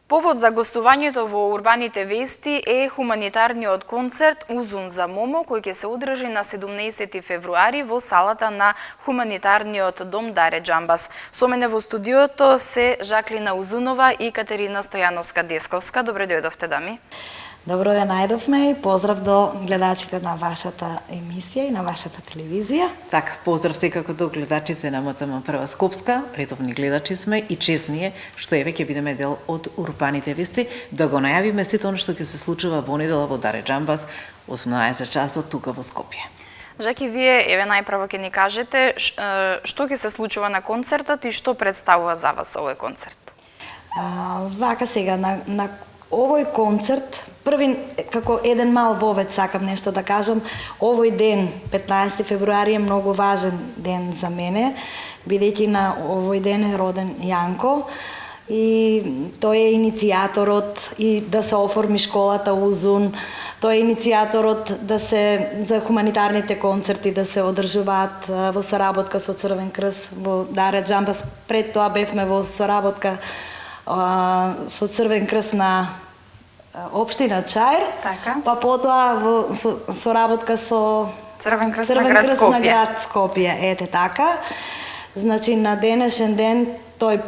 Повод за гостувањето во Урбаните вести е хуманитарниот концерт Узун за Момо, кој ќе се одржи на 17 февруари во салата на Хуманитарниот дом Даре Џамбас. Со мене во студиото се Жаклина Узунова и Катерина Стојановска-Десковска. Добре дојдовте, дами. Добро ве најдовме и поздрав до гледачите на вашата емисија и на вашата телевизија. Така, поздрав секако до гледачите на МТМ Прва Скопска. Редовни гледачи сме и чест ни е што еве ќе бидеме дел од Урбаните вести да го најавиме сето она што ќе се случува во недела во Даре Џамбас 18 часот тука во Скопје. Жаки, вие еве најпрво ќе ни кажете што ќе се случува на концертот и што представува за вас овој концерт? Вака сега на овој концерт, први како еден мал вовед сакам нешто да кажам, овој ден, 15 февруари е многу важен ден за мене, бидејќи на овој ден е роден Јанко и тој е иницијаторот и да се оформи школата Узун, тој е иницијаторот да се за хуманитарните концерти да се одржуваат во соработка со Црвен крст во Даре Џамбас. Пред тоа бевме во соработка со Црвен крст на општина Чаир, така. Па потоа во соработка со Црвен крст на Скопје. град Скопје, ете така. Значи на денешен ден тој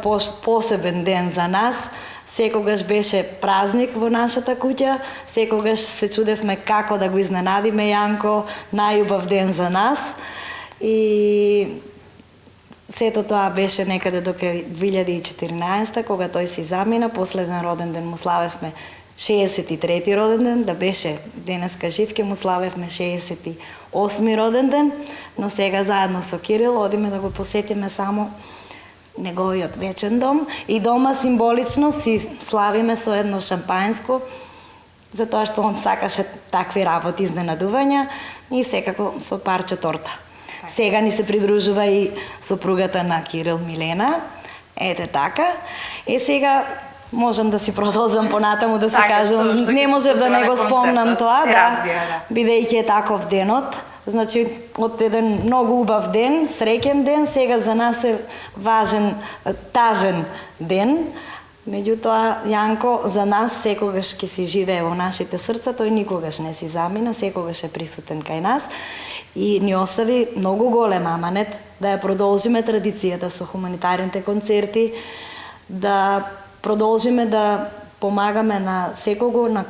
посебен ден за нас. Секогаш беше празник во нашата куќа, секогаш се чудевме како да го изненадиме Јанко, најубав ден за нас. И сето тоа беше некаде до 2014, кога тој си замина, последен роден ден му славевме 63-ти роден ден, да беше денеска жив, ке му славевме 68-ми роден ден, но сега заедно со Кирил одиме да го посетиме само неговиот вечен дом и дома символично си славиме со едно шампајнско, затоа што он сакаше такви работи, изненадувања и секако со парче торта. Сега ни се придружува и сопругата на Кирил, Милена. Ете така. И сега можам да си продолжам понатаму да си кажам. Не можев да не го спомнам тоа, да, бидејќи е таков денот. Значи, од еден многу убав ден, среќен ден, сега за нас е важен, тажен ден. Меѓутоа, Јанко за нас секогаш ќе си живее во нашите срца, тој никогаш не си замина, секогаш е присутен кај нас и ни остави многу голем аманет да ја продолжиме традицијата со хуманитарните концерти, да продолжиме да помагаме на секого на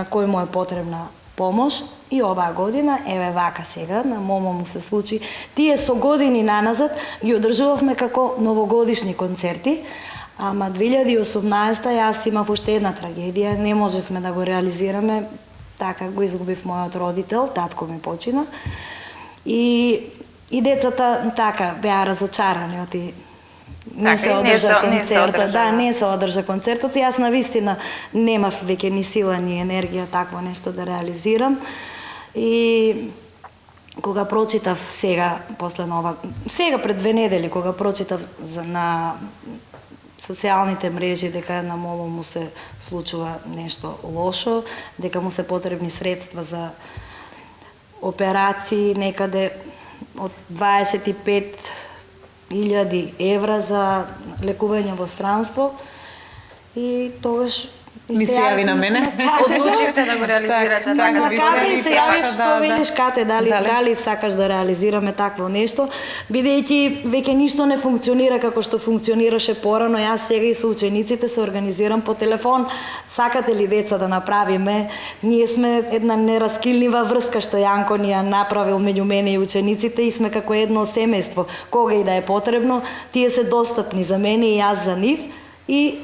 кој му е потребна помош. И оваа година, еве вака сега, на Момо му се случи, тие со години наназад ги одржувавме како новогодишни концерти, ама 2018 јас имав уште една трагедија, не можевме да го реализираме, така го изгубив мојот родител, татко ми почина. И децата така беа разочарани оти не се одржа концертот. Да, не се одржа концертот и јас навистина немав веќе ни сила ни енергија такво нешто да реализирам. И кога прочитав сега пред 2 недели кога прочитав на социјалните мрежи дека на Момо му се случува нешто лошо, дека му се потребни средства за операции некаде од 25.000 евра за лекување во странство и тогаш Ми се јави на мене. Одлучивте да го реализирате така. На Кате се јави што велиш Кате, дали сакаш да реализираме такво нешто, бидејќи веќе ништо не функционира како што функционираше порано. Јас сега и со учениците се организирам по телефон. Сакате ли деца да направиме? Ние сме една нераскилнива врска што Јанко ни ја направил меѓу мене и учениците и сме како едно семејство. Кога и да е потребно, тие се достапни за мене и јас за нив и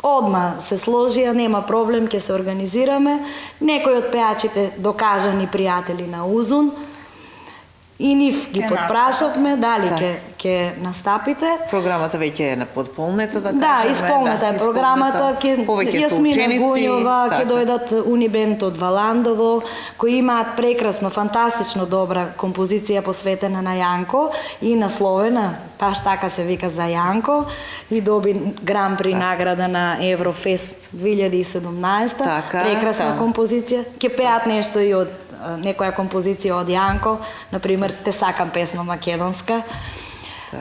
одма се сложија, нема проблем, ќе се организираме. Некои од пеачите докажани пријатели на Узун и нив ги подпрашавме дали ќе настапите. Програмата веќе е подполнета, да кажеме. Да, исполнета е програмата. Јасмина Гуњова, ќе дојдат Унибент од Валандово, кои имаат прекрасно, фантастично добра композиција посветена на Јанко и насловена, баш така се вика, за Јанко, и доби гран-при награда на Еврофест 2017. Прекрасна композиција. Ќе пеат нешто и од некоја композиција од Јанко, например Те сакам, песна македонска.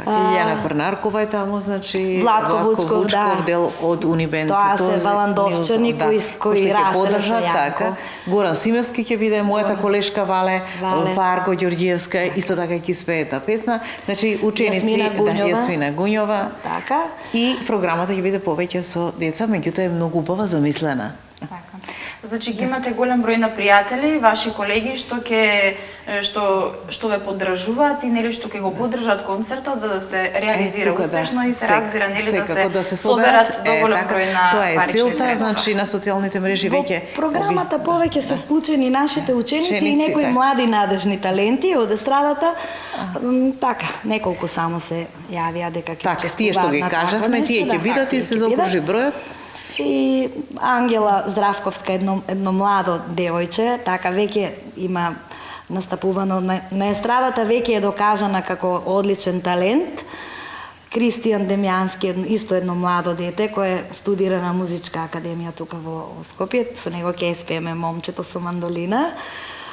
Илјана Парнаркова е таму, значи Владко Вучков, да. дел од Унибенд. Тоа се валандовчани кои растере така. Горан Симевски ќе биде, мојата колешка Вале. Парго Ѓорѓиевска исто така ќе спее една песна. Значи ученици Јасмина Гуњова. Така. И програмата ќе биде повеќе со деца, меѓутоа е многу убава замислена. Така. Значи ги имате голем број на пријатели, ваши колеги што ве поддржуваат и нели што ќе го поддржат концертот за да се реализира успешно и се разбира нели да се соберат доголем број на тоа е парични целта, средства. значи на социјалните мрежи веќе програмата повеќе се вклучени нашите ученици и некои млади надежни таленти од естрадата. Така, неколку само се јавија дека ќе учествуваат. Така, тие што ги кажавме, тие ќе бидат и се заокружи бројот. И Ангела Здравковска, едно младо девојче, така веќе има настапувано на естрадата, веќе е докажана како одличен талент. Кристијан Демјански, исто едно младо дете кое студира на музичка академија тука во Скопје, со него ќе спееме Момчето со мандолина.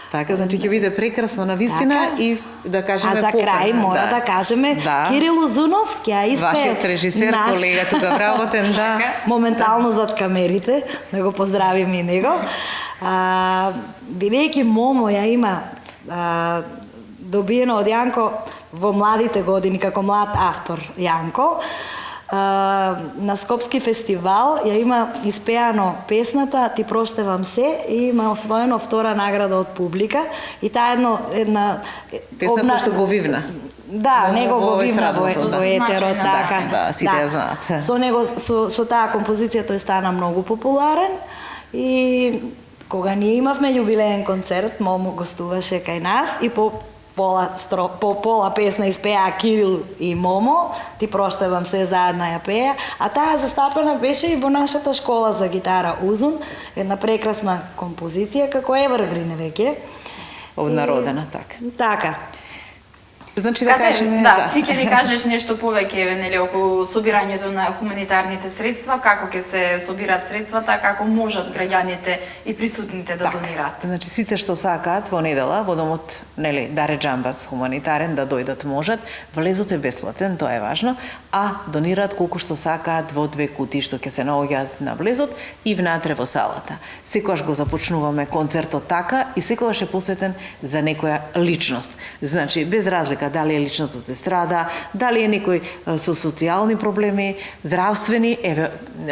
Така, значи ќе биде прекрасно на вистина и да кажеме покана. А за крај мора да кажеме Кирил Узунов ќе испее. Вашиот режисер, колега тука вработен, да. Моментално зад камерите, да го поздравиме и него. Бидејќи Момо ја има добиено од Јанко во младите години како млад автор Јанко, на Скопски фестивал ја има испеано песната Ти проштевам се и има освоено втора награда од публика и таа една песна која што го вивна. Да, него го вивна во етерот, така. Да, сите ја знаат. Со него со таа композиција тој стана многу популарен и кога ние имавме јубилеен концерт, Момо гостуваше кај нас и по пола песна испеа Кирил и Момо, Ти проштевам се заедно ја пеа, а таа застапена беше и во нашата школа за гитара Узун, една прекрасна композиција како Evergreen веќе. Обнародена, така. Така. Значи да кажеме, ти ќе ни кажеш нешто повеќе нели околу собирањето на хуманитарните средства, како ќе се собираат средствата, како можат граѓаните и присутните да донираат. Значи сите што сакаат во недела во домот нели Даре Џамбас хуманитарен да дојдат можат, влезот е бесплатен, тоа е важно, а донираат колку што сакаат во две кутии што ќе се наоѓаат на влезот и внатре во салата. Секогаш го започнуваме концертот така и секогаш е посветен за некоја личност. Значи без разлика дали е личност од естрада, дали е некој со социјални проблеми, здравствени,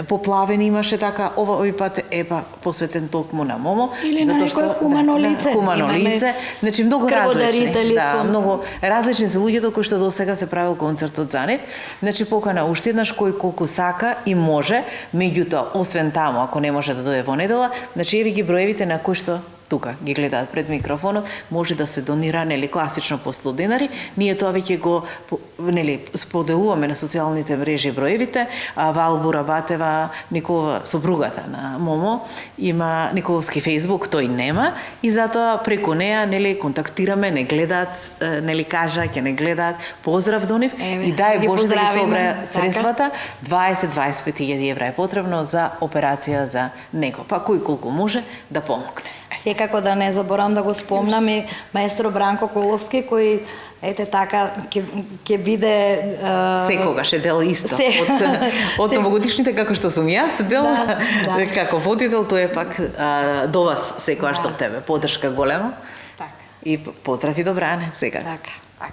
поплавени имаше така, овој пат е посветен токму на Момо, или затоа што хумано лице. Хумано лице, значи многу различни. Да, многу различни се луѓето кои што досега се правил концертот за нив. Значи покана уште еднаш кој колку сака и може, меѓутоа освен таму ако не може да дојде во недела, значи еви ги броевите на кои што тука ги гледаат пред микрофонот, може да се донира нели класично по 100 денари. Ние тоа веќе го нели споделуваме на социјалните мрежи броевите. Валбура Батева, Николова сопругата на Момо, има Николовски фејсбук, тој нема и затоа преку неа нели контактираме, не гледаат, нели кажа ќе не гледаат. Поздрав до нив и дај Боже да ги собереат средствата. 20-25.000 евра е потребно за операција за него. Па кој колку може да помогне. Секако да не заборам да го спомнам и маестро Бранко Коловски, кој ете така ќе биде секогаш е дел исто од новогодишните како што сум јас дел како водител, тој е пак до вас секогаш до тебе поддршка голема. Така. И поздрав и добране сега. Така.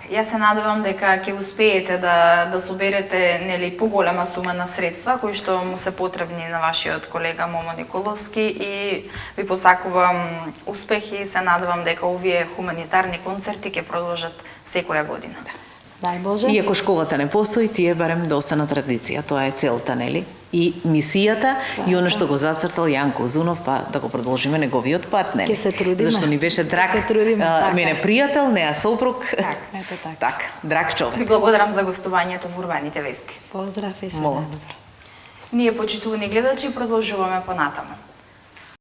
Јас се надевам дека ќе успеете да соберете нели поголема сума на средства кои што му се потребни на вашиот колега Момо Николовски и ви посакувам успех и се надевам дека овие хуманитарни концерти ќе продолжат секоја година. Дај Боже. Иако школата не постои, тие барем да остана традиција, тоа е целта, нели? И мисијата и она што го зацртал Јанко Узунов, па да го продолжиме неговиот пат, нели? Ке се трудиме. Зашто ни беше драг, мене пријател, неа сопруг. Так, драг човек. Ви благодарам за гостувањето во Урбаните вести. Поздрав и се. Молам. Ние, почитувани гледачи, продолжуваме понатаму.